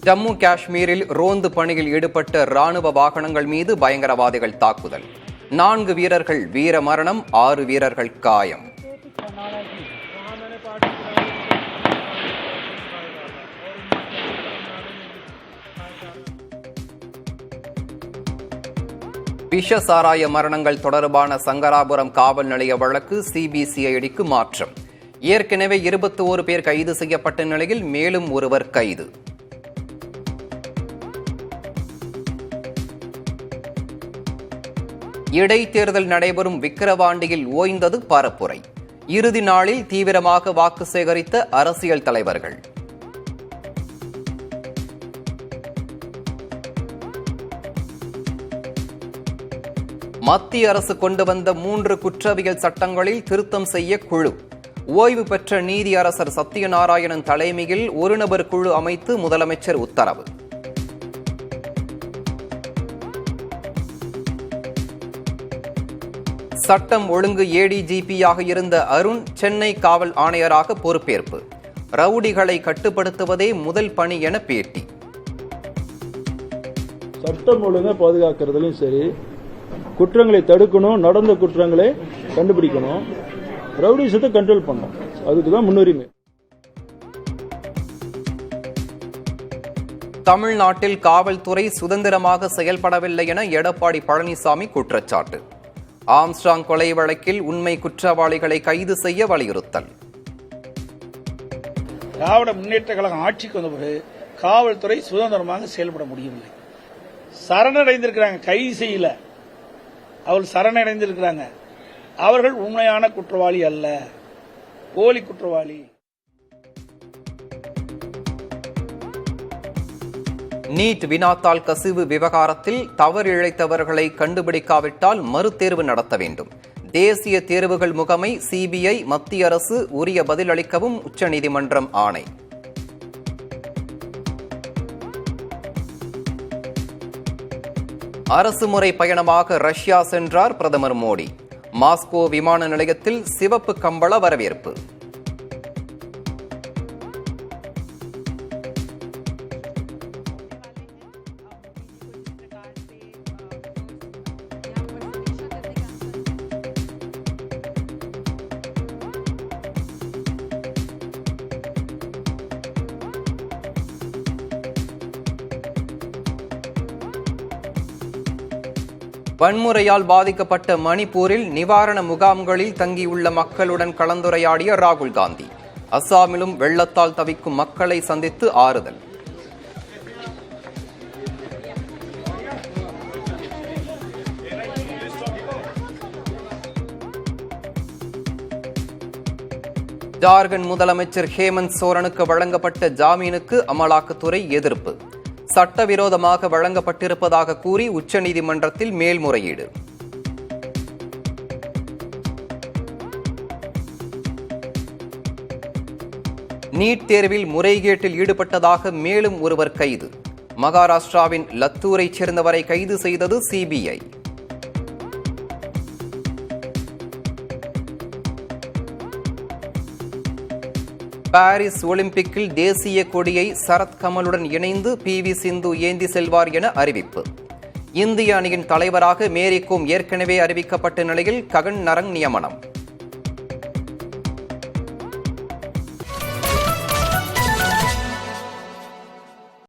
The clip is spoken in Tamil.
ஜம்மு காஷ்மீரில் ரோந்து பணியில் ஈடுபட்ட ராணுவ வாகனங்கள் மீது பயங்கரவாதிகள் தாக்குதல். 4 வீரர்கள் வீரமரணம், 6 வீரர்கள் காயம். விஷ சாராய மரணங்கள் தொடர்பான சங்கராபுரம் காவல் நிலைய வழக்கு சிபிசிஐடிக்கு மாற்றம். ஏற்கனவே 21 பேர் கைது செய்யப்பட்ட நிலையில் மேலும் ஒருவர் கைது. இடைத்தேர்தல் நடைபெறும் விக்கிரவாண்டியில் ஓய்ந்தது பரப்புரை. இறுதி நாளில் தீவிரமாக வாக்கு சேகரித்த அரசியல் தலைவர்கள். மத்திய அரசு கொண்டு வந்த 3 குற்றவியல் சட்டங்களில் திருத்தம் செய்ய குழு. ஓய்வு பெற்ற நீதியரசர் சத்யநாராயணன் தலைமையில் ஒரு நபர் குழு அமைத்து முதலமைச்சர் உத்தரவு. சட்டம் ஒழுங்கு ஏடிஜிபியாக இருந்த அருண் சென்னை காவல் ஆணையராக பொறுப்பேற்பு. ரவுடிகளை கட்டுப்படுத்துவதே முதல் பணி என பேட்டி. சட்டம் ஒழுங்கை பாதுகாக்கிறதுலையும் சரி, குற்றங்களை தடுக்கணும், நடந்த குற்றங்களை கண்டுபிடிக்கணும், ரவுடிசத்தை கண்ட்ரோல் பண்ணணும். அதுக்கு தான் முன்னுரிமை. தமிழ்நாட்டில் காவல்துறை சுதந்திரமாக செயல்படவில்லை என எடப்பாடி பழனிசாமி குற்றச்சாட்டு. ஆம்ஸ்ட்ராங் கொலை வழக்கில் உண்மை குற்றவாளிகளை கைது செய்ய வலியுறுத்தல். திராவிட முன்னேற்ற கழகம் ஆட்சிக்கு வந்த பிறகு காவல்துறை சுதந்திரமாக செயல்பட முடியவில்லை. சரணடைந்திருக்கிறாங்க, கைது செய்யல, அவர்கள் சரணடைந்திருக்கிறாங்க. அவர்கள் உண்மையான குற்றவாளி அல்ல, போலி குற்றவாளி. நீட் வினாத்தாள் கசிவு விவகாரத்தில் தவறு இழைத்தவர்களை கண்டுபிடிக்காவிட்டால் மறுதேர்வு நடத்த வேண்டும். தேசிய தேர்வுகள் முகமை, சிபிஐ, மத்திய அரசு உரிய பதில் அளிக்கவும் உச்சநீதிமன்றம் ஆணை. அரசுமுறை பயணமாக ரஷ்யா சென்றார் பிரதமர் மோடி. மாஸ்கோ விமான நிலையத்தில் சிவப்பு கம்பள வரவேற்பு. வன்முறையால் பாதிக்கப்பட்ட மணிப்பூரில் நிவாரண முகாம்களில் தங்கியுள்ள மக்களுடன் கலந்துரையாடிய ராகுல் காந்தி. அஸ்ஸாமிலும் வெள்ளத்தால் தவிக்கும் மக்களை சந்தித்து ஆறுதல். ஜார்க்கண்ட் முதலமைச்சர் ஹேமந்த் சோரனுக்கு வழங்கப்பட்ட ஜாமீனுக்கு அமலாக்கத்துறை எதிர்ப்பு. சட்டவிரோதமாக வழங்கப்பட்டிருப்பதாக கூறி உச்சநீதிமன்றத்தில் மேல்முறையீடு. நீட் தேர்வில் முறைகேட்டில் ஈடுபட்டதாக மேலும் ஒருவர் கைது. மகாராஷ்டிராவின் லத்தூரைச் சேர்ந்தவரை கைது செய்தது சிபிஐ. பாரிஸ் ஒலிம்பிக்கில் தேசிய கொடியை சரத் கமலுடன் இணைந்து PV சிந்து ஏந்தி செல்வார் என அறிவிப்பு. இந்திய அணியின் தலைவராக மேரி கோம் ஏற்கனவே அறிவிக்கப்பட்ட நிலையில் ககன் நரங் நியமனம்.